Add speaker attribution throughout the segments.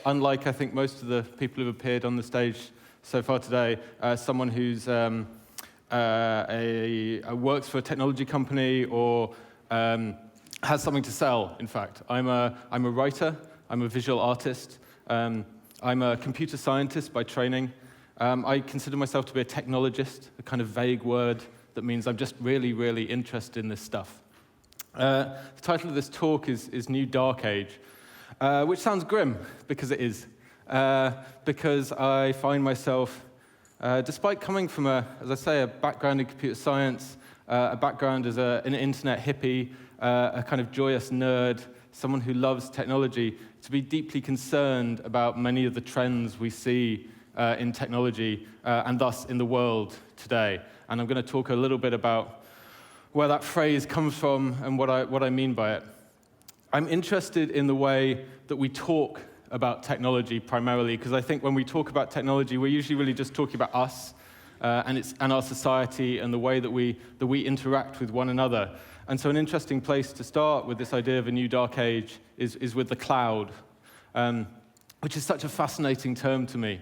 Speaker 1: unlike, I think, most of the people who've appeared on the stage so far today, someone who's works for a technology company or has something to sell, in fact. I'm a writer, I'm a visual artist, I'm a computer scientist by training. I consider myself to be a technologist, a kind of vague word that means I'm just really, really interested in this stuff. The title of this talk is New Dark Age, which sounds grim, because it is. Because I find myself, despite coming from as I say, a background in computer science, a background as an internet hippie, a kind of joyous nerd, someone who loves technology, to be deeply concerned about many of the trends we see in technology and thus in the world today. And I'm going to talk a little bit about where that phrase comes from and what I mean by it. I'm interested in the way that we talk about technology primarily, because I think when we talk about technology, we're usually really just talking about us and our society and the way that we interact with one another. And so an interesting place to start with this idea of a new dark age is with the cloud, which is such a fascinating term to me.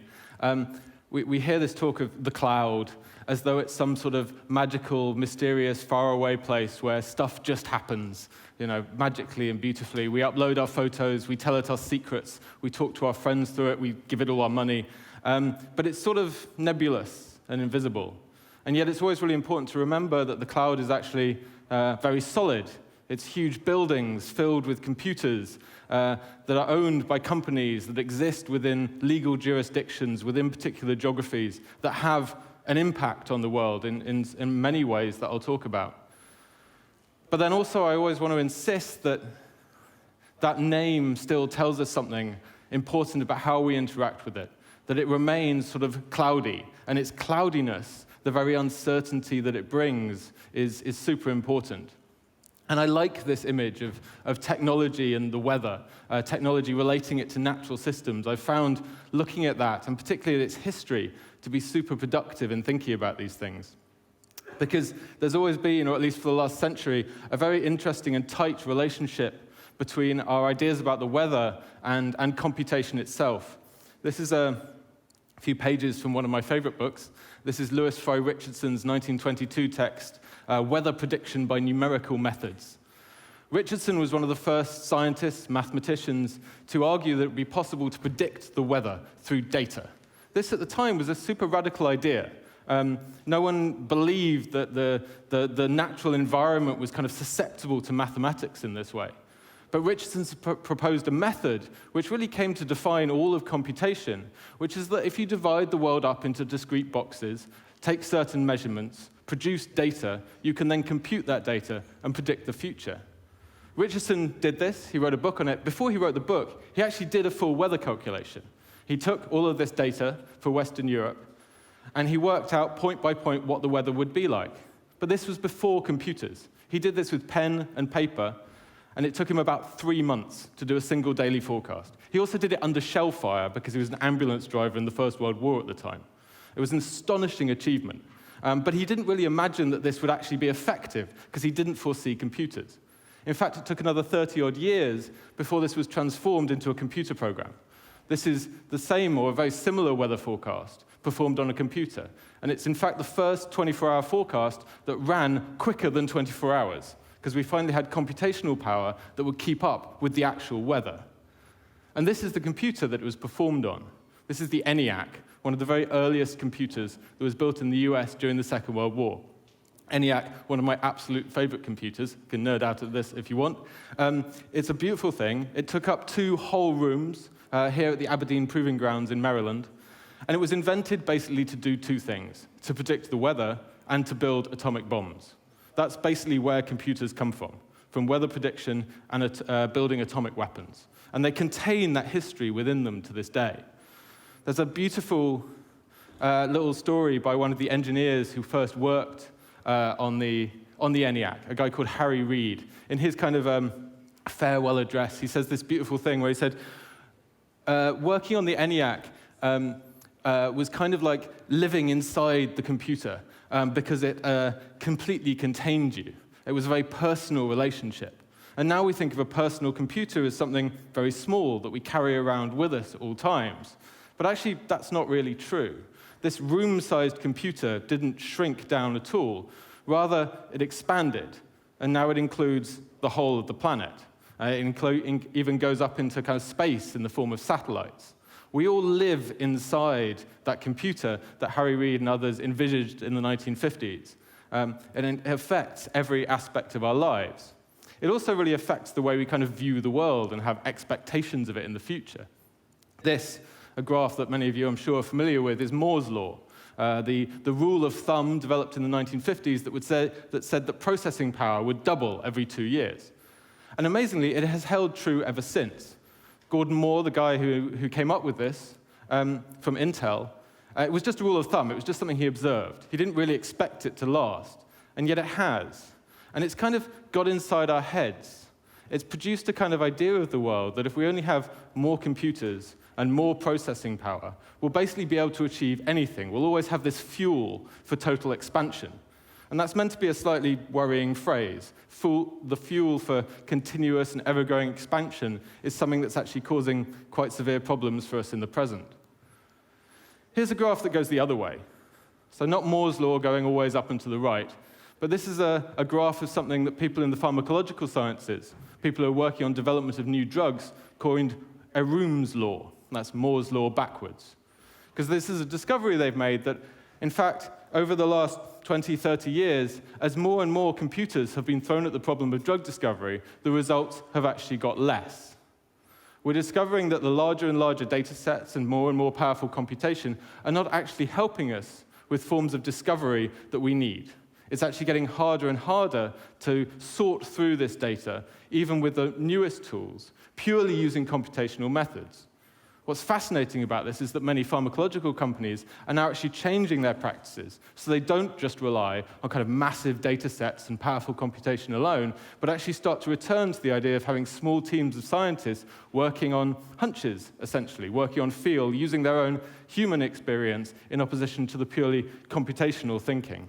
Speaker 1: We hear this talk of the cloud as though it's some sort of magical, mysterious, faraway place where stuff just happens, magically and beautifully. We upload our photos, we tell it our secrets, we talk to our friends through it, we give it all our money. But it's sort of nebulous and invisible. And yet it's always really important to remember that the cloud is actually very solid. It's huge buildings filled with computers that are owned by companies that exist within legal jurisdictions, within particular geographies, that have an impact on the world in many ways that I'll talk about. But then also I always want to insist that that name still tells us something important about how we interact with it, that it remains sort of cloudy, and its cloudiness, the very uncertainty that it brings, is super important. And I like this image of technology and the weather, technology relating it to natural systems. I've found looking at that, and particularly its history, to be super productive in thinking about these things. Because there's always been, or at least for the last century, a very interesting and tight relationship between our ideas about the weather and computation itself. This is a few pages from one of my favorite books. This is Lewis Fry Richardson's 1922 text, Weather Prediction by Numerical Methods. Richardson was one of the first scientists, mathematicians, to argue that it would be possible to predict the weather through data. This, at the time, was a super radical idea. No one believed that the natural environment was kind of susceptible to mathematics in this way. But Richardson proposed a method which really came to define all of computation, which is that if you divide the world up into discrete boxes, take certain measurements, produce data, you can then compute that data and predict the future. Richardson did this. He wrote a book on it. Before he wrote the book, he actually did a full weather calculation. He took all of this data for Western Europe, and he worked out point by point what the weather would be like. But this was before computers. He did this with pen and paper, and it took him about 3 months to do a single daily forecast. He also did it under shell fire because he was an ambulance driver in the First World War at the time. It was an astonishing achievement. But he didn't really imagine that this would actually be effective because he didn't foresee computers. In fact, it took another 30-odd years before this was transformed into a computer program. This is the same or a very similar weather forecast performed on a computer. And it's, in fact, the first 24-hour forecast that ran quicker than 24 hours, because we finally had computational power that would keep up with the actual weather. And this is the computer that it was performed on. This is the ENIAC, one of the very earliest computers that was built in the US during the Second World War. ENIAC, one of my absolute favorite computers. You can nerd out at this if you want. It's a beautiful thing. It took up 2 whole rooms here at the Aberdeen Proving Grounds in Maryland. And it was invented basically to do 2 things, to predict the weather and to build atomic bombs. That's basically where computers come from weather prediction and building atomic weapons. And they contain that history within them to this day. There's a beautiful little story by one of the engineers who first worked on the ENIAC, a guy called Harry Reid. In his kind of farewell address, he says this beautiful thing where he said, working on the ENIAC was kind of like living inside the computer because it completely contained you. It was a very personal relationship. And now we think of a personal computer as something very small that we carry around with us at all times. But actually, that's not really true. This room-sized computer didn't shrink down at all. Rather, it expanded, and now it includes the whole of the planet. It even goes up into kind of space in the form of satellites. We all live inside that computer that Harry Reid and others envisaged in the 1950s. And it affects every aspect of our lives. It also really affects the way we kind of view the world and have expectations of it in the future. This, a graph that many of you, I'm sure, are familiar with, is Moore's Law, the rule of thumb developed in the 1950s that said that processing power would double every 2 years. And amazingly, it has held true ever since. Gordon Moore, the guy who came up with this from Intel, it was just a rule of thumb. It was just something he observed. He didn't really expect it to last, and yet it has. And it's kind of got inside our heads. It's produced a kind of idea of the world that if we only have more computers and more processing power, we'll basically be able to achieve anything. We'll always have this fuel for total expansion. And that's meant to be a slightly worrying phrase. The fuel for continuous and ever-growing expansion is something that's actually causing quite severe problems for us in the present. Here's a graph that goes the other way. So not Moore's Law going always up and to the right, but this is a graph of something that people in the pharmacological sciences, people who are working on development of new drugs, coined Erooms Law. That's Moore's Law backwards. Because this is a discovery they've made that, in fact, over the last 20, 30 years, as more and more computers have been thrown at the problem of drug discovery, the results have actually got less. We're discovering that the larger and larger data sets and more powerful computation are not actually helping us with forms of discovery that we need. It's actually getting harder and harder to sort through this data, even with the newest tools, purely using computational methods. What's fascinating about this is that many pharmacological companies are now actually changing their practices, so they don't just rely on kind of massive data sets and powerful computation alone, but actually start to return to the idea of having small teams of scientists working on hunches, essentially, working on feel, using their own human experience in opposition to the purely computational thinking.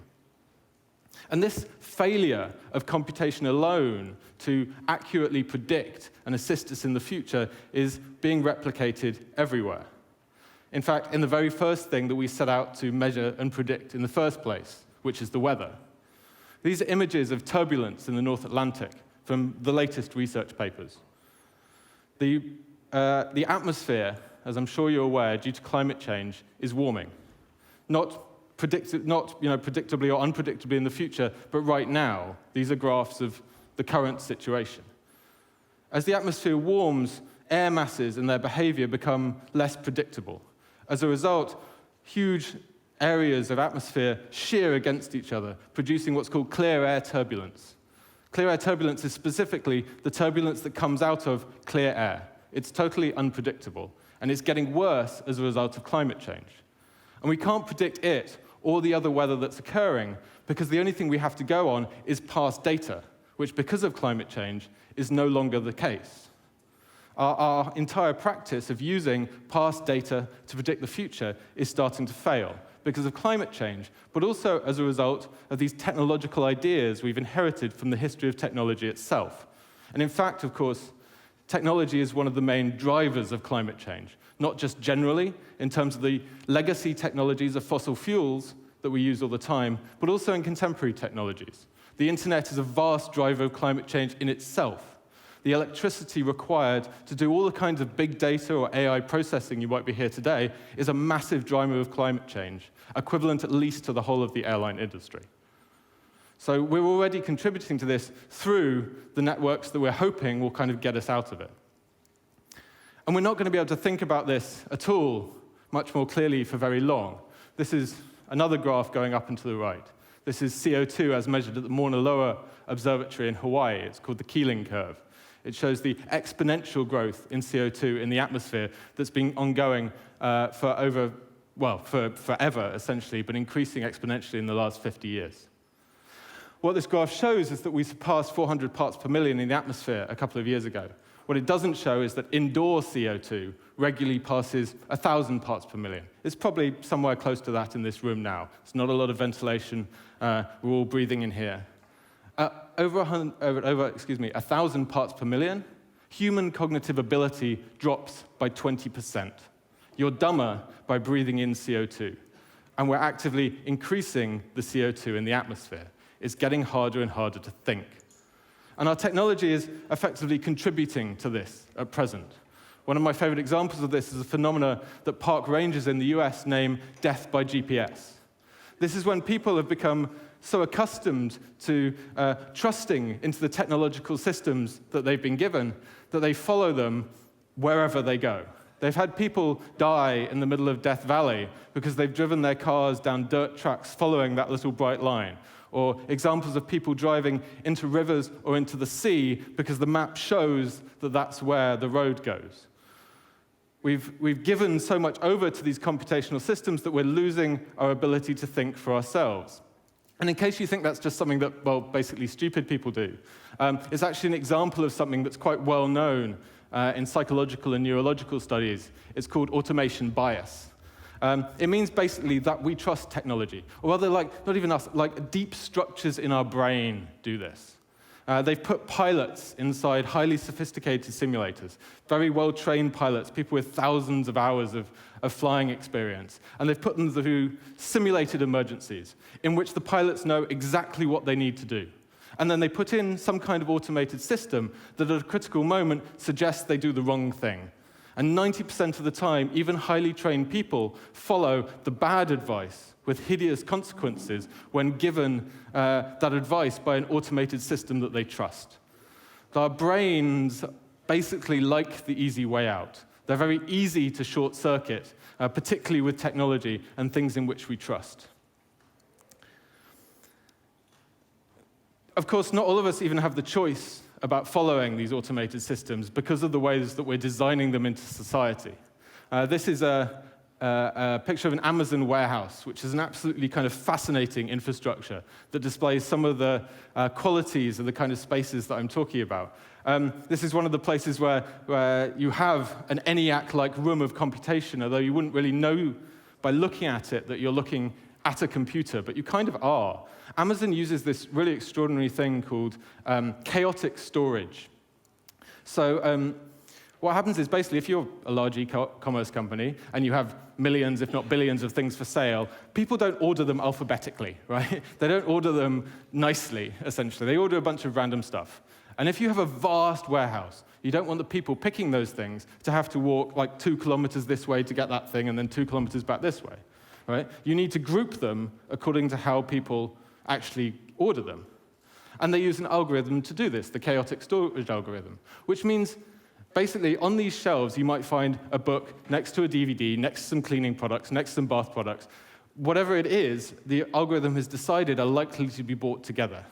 Speaker 1: And this failure of computation alone to accurately predict and assist us in the future is being replicated everywhere. In fact, in the very first thing that we set out to measure and predict in the first place, which is the weather. These are images of turbulence in the North Atlantic from the latest research papers. The atmosphere, as I'm sure you're aware, due to climate change, is warming. Not predictably or unpredictably in the future, but right now. These are graphs of the current situation. As the atmosphere warms, air masses and their behavior become less predictable. As a result, huge areas of atmosphere shear against each other, producing what's called clear air turbulence. Clear air turbulence is specifically the turbulence that comes out of clear air. It's totally unpredictable, and it's getting worse as a result of climate change. And we can't predict it or the other weather that's occurring because the only thing we have to go on is past data, which, because of climate change, is no longer the case. Our entire practice of using past data to predict the future is starting to fail because of climate change, but also as a result of these technological ideas we've inherited from the history of technology itself. And in fact, of course, technology is one of the main drivers of climate change, not just generally in terms of the legacy technologies of fossil fuels that we use all the time, but also in contemporary technologies. The internet is a vast driver of climate change in itself. The electricity required to do all the kinds of big data or AI processing you might be here today is a massive driver of climate change, equivalent at least to the whole of the airline industry. So we're already contributing to this through the networks that we're hoping will kind of get us out of it. And we're not going to be able to think about this at all much more clearly for very long. This is another graph going up and to the right. This is CO2 as measured at the Mauna Loa Observatory in Hawaii. It's called the Keeling Curve. It shows the exponential growth in CO2 in the atmosphere that's been ongoing for forever, essentially, but increasing exponentially in the last 50 years. What this graph shows is that we surpassed 400 parts per million in the atmosphere a couple of years ago. What it doesn't show is that indoor CO2 regularly passes 1,000 parts per million. It's probably somewhere close to that in this room now. It's not a lot of ventilation. We're all breathing in here. over 1,000 parts per million, human cognitive ability drops by 20%. You're dumber by breathing in CO2. And we're actively increasing the CO2 in the atmosphere. It's getting harder and harder to think. And our technology is effectively contributing to this at present. One of my favorite examples of this is a phenomena that park rangers in the US name death by GPS. This is when people have become so accustomed to trusting into the technological systems that they've been given that they follow them wherever they go. They've had people die in the middle of Death Valley because they've driven their cars down dirt tracks following that little bright line. Or examples of people driving into rivers or into the sea because the map shows that that's where the road goes. We've given so much over to these computational systems that we're losing our ability to think for ourselves. And in case you think that's just something that, well, basically stupid people do, it's actually an example of something that's quite well known in psychological and neurological studies. It's called automation bias. It means basically that we trust technology. Or rather, not even us, deep structures in our brain do this. They've put pilots inside highly sophisticated simulators, very well-trained pilots, people with thousands of hours of flying experience. And they've put them through simulated emergencies in which the pilots know exactly what they need to do. And then they put in some kind of automated system that at a critical moment suggests they do the wrong thing. And 90% of the time, even highly trained people follow the bad advice with hideous consequences when given that advice by an automated system that they trust. Our brains basically like the easy way out. They're very easy to short circuit, particularly with technology and things in which we trust. Of course, not all of us even have the choice about following these automated systems because of the ways that we're designing them into society. This is a picture of an Amazon warehouse, which is an absolutely kind of fascinating infrastructure that displays some of the qualities of the kind of spaces that I'm talking about. This is one of the places where you have an ENIAC-like room of computation, although you wouldn't really know by looking at it that you're looking at a computer, but you kind of are. Amazon uses this really extraordinary thing called chaotic storage. So what happens is basically if you're a large e-commerce company and you have millions, if not billions, of things for sale, people don't order them alphabetically, right? They don't order them nicely, essentially. They order a bunch of random stuff. And if you have a vast warehouse, you don't want the people picking those things to have to walk 2 kilometers this way to get that thing and then 2 kilometers back this way, right? You need to group them according to how people actually order them. And they use an algorithm to do this, the chaotic storage algorithm, which means basically on these shelves you might find a book next to a DVD, next to some cleaning products, next to some bath products. Whatever it is, the algorithm has decided are likely to be bought together.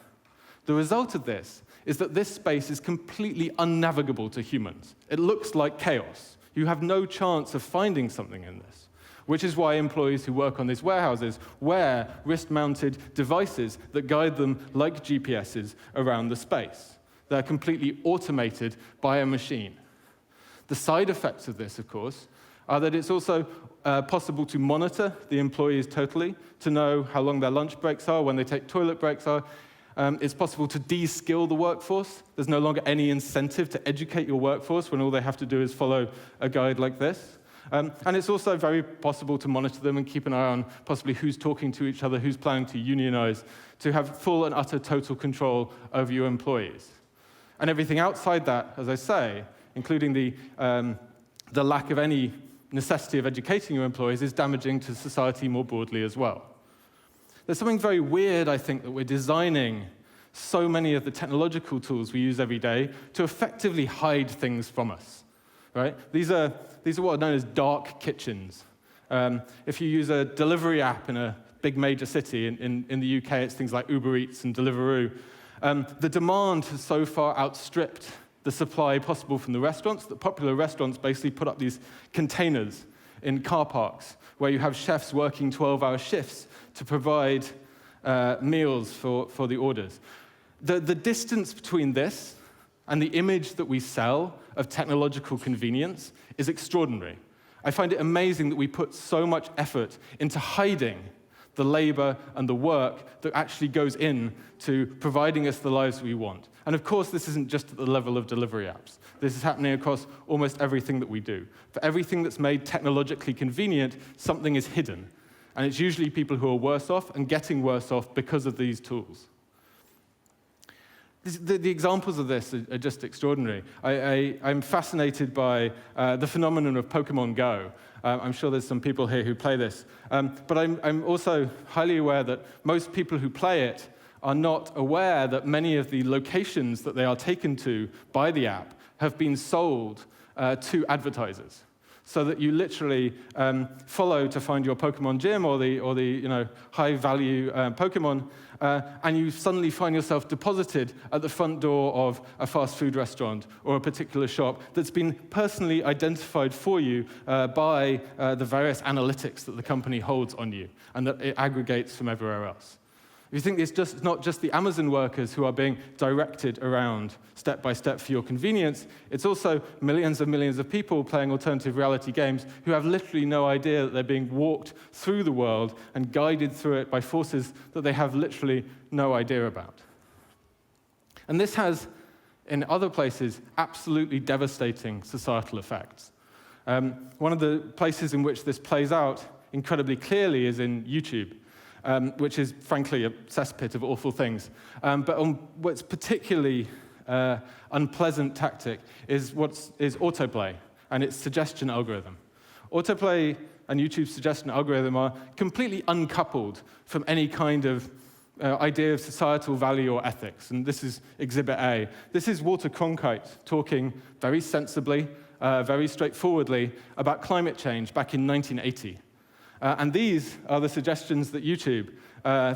Speaker 1: The result of this is that this space is completely unnavigable to humans. It looks like chaos. You have no chance of finding something in this, which is why employees who work on these warehouses wear wrist-mounted devices that guide them like GPSs around the space. They're completely automated by a machine. The side effects of this, of course, are that it's also possible to monitor the employees totally, to know how long their lunch breaks are, when they take toilet breaks are. It's possible to de-skill the workforce. There's no longer any incentive to educate your workforce when all they have to do is follow a guide like this. And it's also very possible to monitor them and keep an eye on possibly who's talking to each other, who's planning to unionize, to have full and utter total control over your employees. And everything outside that, as I say, including the lack of any necessity of educating your employees, is damaging to society more broadly as well. There's something very weird, I think, that we're designing so many of the technological tools we use every day to effectively hide things from us, right? These are what are known as dark kitchens. If you use a delivery app in a big major city, in the UK it's things like Uber Eats and Deliveroo, the demand has so far outstripped the supply possible from the restaurants that popular restaurants basically put up these containers in car parks where you have chefs working 12-hour shifts to provide meals for the orders. The distance between this and the image that we sell of technological convenience is extraordinary. I find it amazing that we put so much effort into hiding the labor and the work that actually goes in to providing us the lives we want. And of course, this isn't just at the level of delivery apps. This is happening across almost everything that we do. For everything that's made technologically convenient, something is hidden. And it's usually people who are worse off and getting worse off because of these tools. The examples of this are just extraordinary. I'm fascinated by the phenomenon of Pokemon Go. I'm sure there's some people here who play this. But I'm also highly aware that most people who play it are not aware that many of the locations that they are taken to by the app have been sold to advertisers. So that you literally follow to find your Pokemon gym or the high-value Pokemon, and you suddenly find yourself deposited at the front door of a fast food restaurant or a particular shop that's been personally identified for you by the various analytics that the company holds on you, and that it aggregates from everywhere else. If you think it's not just the Amazon workers who are being directed around step by step for your convenience, it's also millions and millions of people playing alternative reality games who have literally no idea that they're being walked through the world and guided through it by forces that they have literally no idea about. And this has, in other places, absolutely devastating societal effects. One of the places in which this plays out incredibly clearly is in YouTube. Which is, frankly, a cesspit of awful things. But what's particularly unpleasant tactic is autoplay and its suggestion algorithm. Autoplay and YouTube's suggestion algorithm are completely uncoupled from any kind of idea of societal value or ethics. And this is Exhibit A. This is Walter Cronkite talking very sensibly, very straightforwardly about climate change back in 1980. And these are the suggestions that YouTube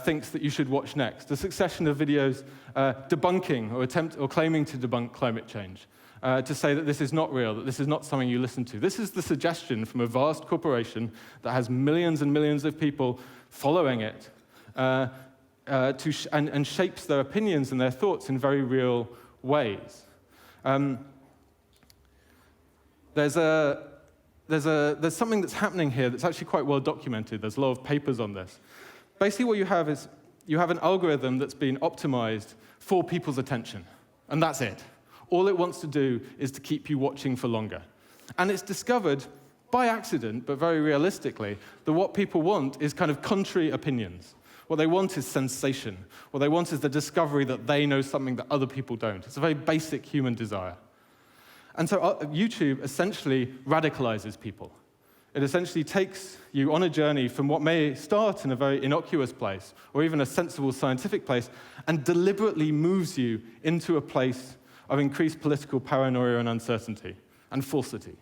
Speaker 1: thinks that you should watch next. A succession of videos debunking or claiming to debunk climate change, to say that this is not real, that this is not something you listen to. This is the suggestion from a vast corporation that has millions and millions of people following it and shapes their opinions and their thoughts in very real ways. There's something that's happening here that's actually quite well documented. There's a lot of papers on this. Basically, what you have is you have an algorithm that's been optimized for people's attention, and that's it. All it wants to do is to keep you watching for longer. And it's discovered by accident, but very realistically, that what people want is kind of contrary opinions. What they want is sensation. What they want is the discovery that they know something that other people don't. It's a very basic human desire. And so YouTube essentially radicalizes people. It essentially takes you on a journey from what may start in a very innocuous place, or even a sensible scientific place, and deliberately moves you into a place of increased political paranoia and uncertainty and falsity.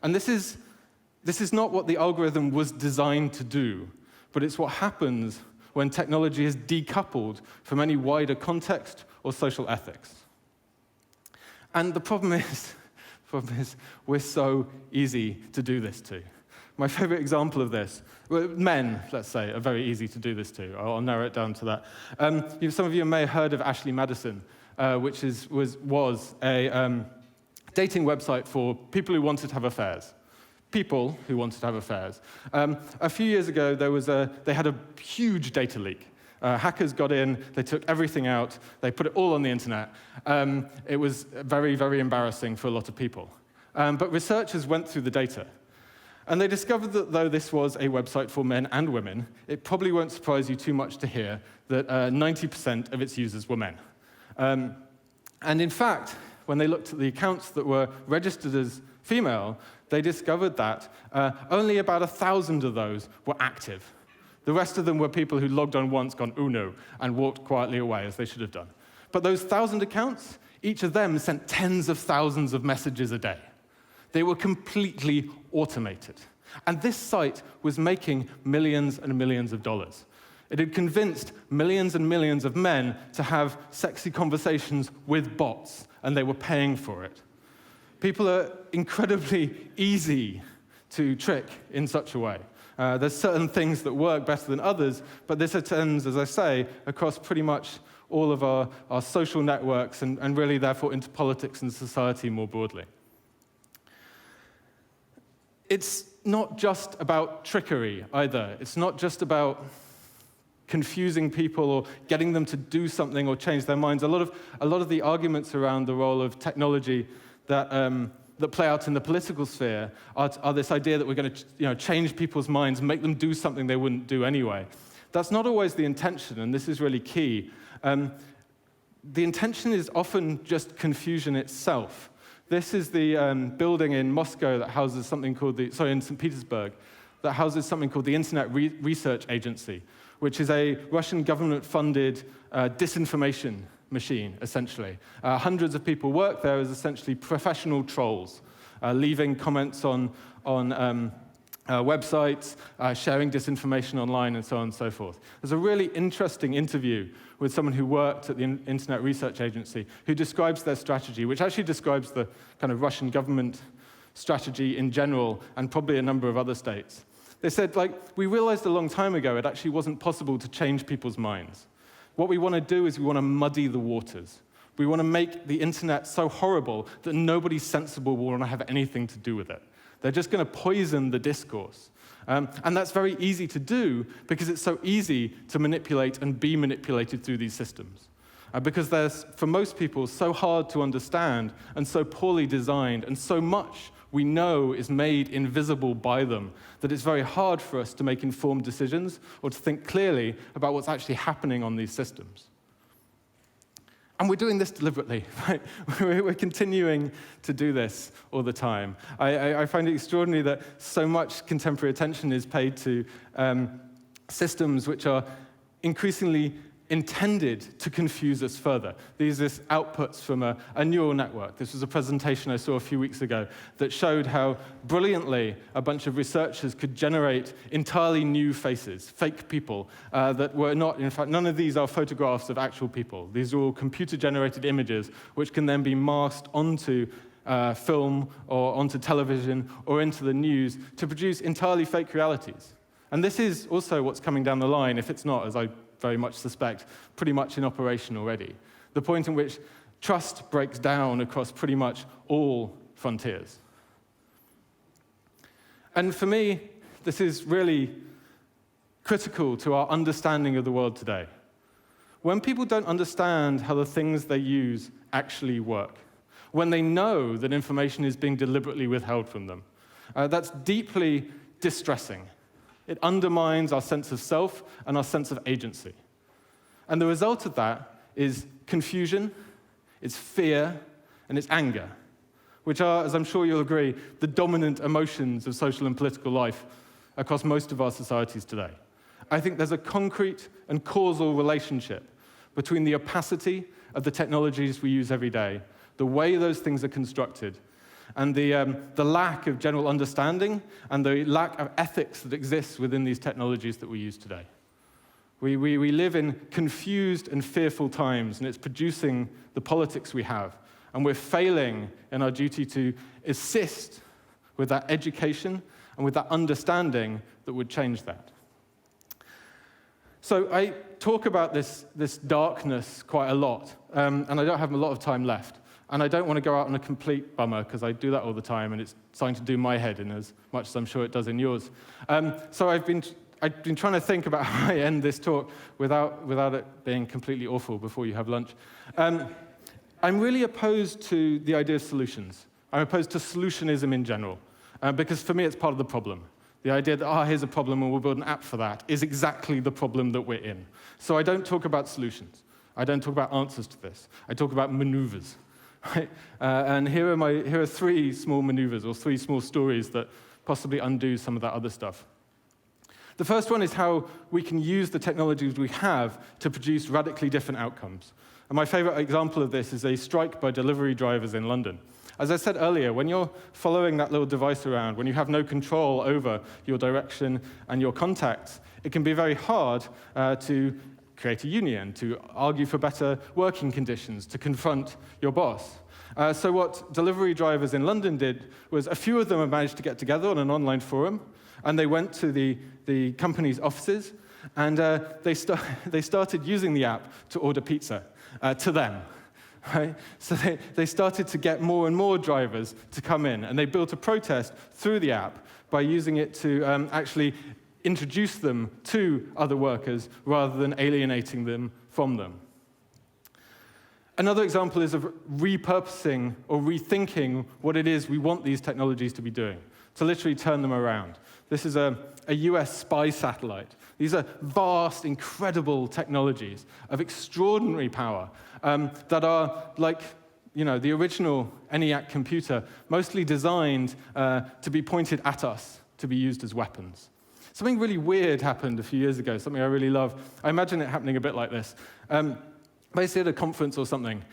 Speaker 1: And this is not what the algorithm was designed to do, but it's what happens when technology is decoupled from any wider context or social ethics. And the problem is we're so easy to do this to. My favorite example of this, men, let's say, are very easy to do this to. I'll narrow it down to that. Some of you may have heard of Ashley Madison, which was a dating website for people who wanted to have affairs. People who wanted to have affairs. A few years ago, they had a huge data leak. Hackers got in, they took everything out, they put it all on the internet. It was very, very embarrassing for a lot of people. But researchers went through the data, and they discovered that though this was a website for men and women, it probably won't surprise you too much to hear that 90% of its users were men. And in fact, when they looked at the accounts that were registered as female, they discovered that only about 1,000 of those were active. The rest of them were people who logged on once, gone, "Oh no," and walked quietly away, as they should have done. But those 1,000 accounts, each of them sent tens of thousands of messages a day. They were completely automated. And this site was making millions and millions of dollars. It had convinced millions and millions of men to have sexy conversations with bots, and they were paying for it. People are incredibly easy to trick in such a way. There's certain things that work better than others, but this attends, as I say, across pretty much all of our social networks and really, therefore, into politics and society more broadly. It's not just about trickery either. It's not just about confusing people or getting them to do something or change their minds. A lot of the arguments around the role of technology that play out in the political sphere are this idea that we're going to change people's minds and make them do something they wouldn't do anyway. That's not always the intention, and this is really key. The intention is often just confusion itself. This is the building in Moscow that houses something called in St. Petersburg, that houses something called the Internet Research Agency, which is a Russian government-funded disinformation machine, essentially. Hundreds of people work there as essentially professional trolls, leaving comments on websites, sharing disinformation online, and so on and so forth. There's a really interesting interview with someone who worked at the Internet Research Agency who describes their strategy, which actually describes the kind of Russian government strategy in general, and probably a number of other states. They said, we realized a long time ago it actually wasn't possible to change people's minds. What we want to do is we want to muddy the waters. We want to make the internet so horrible that nobody sensible will want to have anything to do with it. They're just going to poison the discourse. And that's very easy to do because it's so easy to manipulate and be manipulated through these systems. Because they're, for most people, so hard to understand and so poorly designed, and so much we know is made invisible by them that it's very hard for us to make informed decisions or to think clearly about what's actually happening on these systems. And we're doing this deliberately, right? We're continuing to do this all the time. I find it extraordinary that so much contemporary attention is paid to systems which are increasingly intended to confuse us further. These are outputs from a neural network. This was a presentation I saw a few weeks ago that showed how brilliantly a bunch of researchers could generate entirely new faces, fake people, that were not, in fact, none of these are photographs of actual people. These are all computer-generated images which can then be masked onto film or onto television or into the news to produce entirely fake realities. And this is also what's coming down the line, if it's not, as I very much suspect, pretty much in operation already. The point in which trust breaks down across pretty much all frontiers. And for me, this is really critical to our understanding of the world today. When people don't understand how the things they use actually work, when they know that information is being deliberately withheld from them, that's deeply distressing. It undermines our sense of self and our sense of agency. And the result of that is confusion, it's fear, and it's anger, which are, as I'm sure you'll agree, the dominant emotions of social and political life across most of our societies today. I think there's a concrete and causal relationship between the opacity of the technologies we use every day, the way those things are constructed, and the lack of general understanding and the lack of ethics that exists within these technologies that we use today. We live in confused and fearful times, and it's producing the politics we have. And we're failing in our duty to assist with that education and with that understanding that would change that. So I talk about this darkness quite a lot, and I don't have a lot of time left. And I don't want to go out on a complete bummer, because I do that all the time, and it's starting to do my head in as much as I'm sure it does in yours. So I've been trying to think about how I end this talk without it being completely awful before you have lunch. I'm really opposed to the idea of solutions. I'm opposed to solutionism in general, because for me it's part of the problem. The idea that, here's a problem and we'll build an app for that is exactly the problem that we're in. So I don't talk about solutions. I don't talk about answers to this. I talk about maneuvers. Right? And here are three small maneuvers, or three small stories that possibly undo some of that other stuff. The first one is how we can use the technologies we have to produce radically different outcomes. And my favorite example of this is a strike by delivery drivers in London. As I said earlier, when you're following that little device around, when you have no control over your direction and your contacts, it can be very hard to create a union, to argue for better working conditions, to confront your boss. So what delivery drivers in London did was a few of them have managed to get together on an online forum, and they went to the company's offices, and they started using the app to order pizza to them. right? So they started to get more and more drivers to come in, and they built a protest through the app by using it to actually introduce them to other workers rather than alienating them from them. Another example is of repurposing or rethinking what it is we want these technologies to be doing, to literally turn them around. This is a US spy satellite. These are vast, incredible technologies of extraordinary power that are like, the original ENIAC computer, mostly designed to be pointed at us, to be used as weapons. Something really weird happened a few years ago, something I really love. I imagine it happening a bit like this. Basically at a conference or something,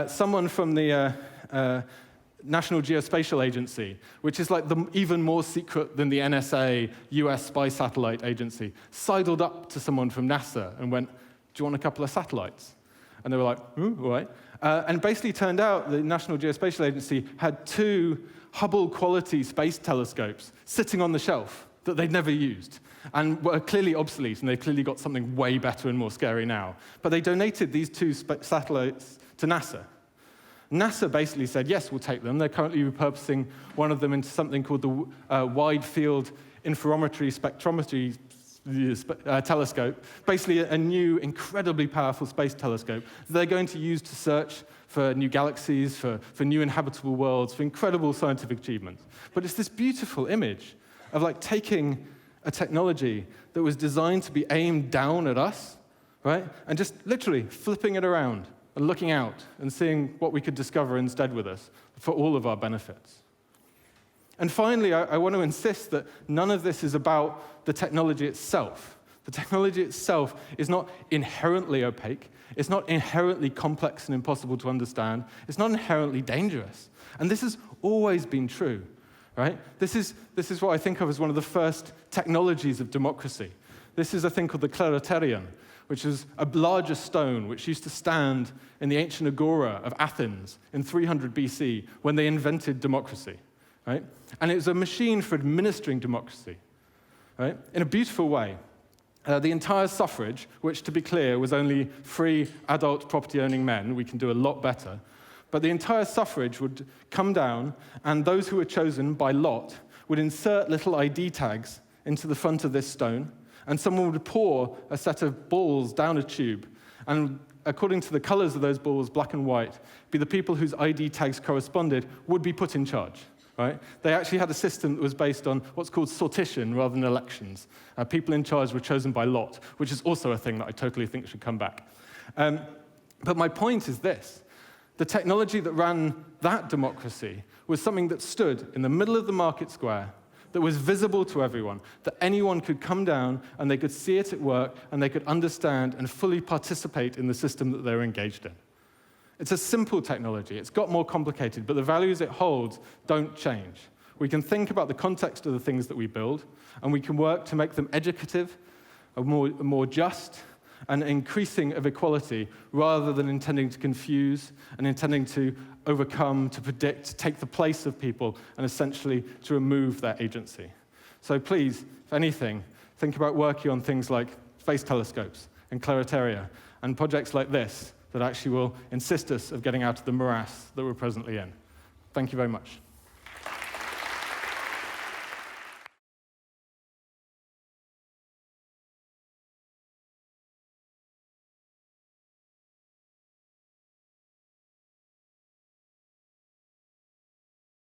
Speaker 1: someone from the National Geospatial Agency, which is like even more secret than the NSA, US spy satellite agency, sidled up to someone from NASA and went, "Do you want a couple of satellites?" And they were like, "Ooh, all right." And basically turned out the National Geospatial Agency had 2 Hubble-quality space telescopes sitting on the shelf that they'd never used and were clearly obsolete, and they've clearly got something way better and more scary now. But they donated these 2 satellites to NASA. NASA basically said, yes, we'll take them. They're currently repurposing one of them into something called the Wide Field Interferometry Spectrometry telescope, basically a new, incredibly powerful space telescope that they're going to use to search for new galaxies, for new inhabitable worlds, for incredible scientific achievements. But it's this beautiful image of like taking a technology that was designed to be aimed down at us, right? And just literally flipping it around and looking out and seeing what we could discover instead with us for all of our benefits. And finally, I want to insist that none of this is about the technology itself. The technology itself is not inherently opaque. It's not inherently complex and impossible to understand. It's not inherently dangerous. And this has always been true, right? This is what I think of as one of the first technologies of democracy. This is a thing called the Clariterion, which is a larger stone which used to stand in the ancient agora of Athens in 300 BC when they invented democracy, right? And it was a machine for administering democracy, right? In a beautiful way. The entire suffrage, which, to be clear, was only free adult property-owning men, we can do a lot better, but the entire suffrage would come down, and those who were chosen by lot would insert little ID tags into the front of this stone, and someone would pour a set of balls down a tube, and according to the colors of those balls, black and white, be the people whose ID tags corresponded would be put in charge. Right? They actually had a system that was based on what's called sortition rather than elections. People in charge were chosen by lot, which is also a thing that I totally think should come back. But my point is this. The technology that ran that democracy was something that stood in the middle of the market square, that was visible to everyone, that anyone could come down and they could see it at work and they could understand and fully participate in the system that they were engaged in. It's a simple technology. It's got more complicated, but the values it holds don't change. We can think about the context of the things that we build, and we can work to make them educative, more just, and increasing of equality, rather than intending to confuse and intending to overcome, to predict, to take the place of people, and essentially to remove their agency. So please, if anything, think about working on things like space telescopes and Clariteria, and projects like this, that actually will insist us of getting out of the morass that we're presently in. Thank you very much.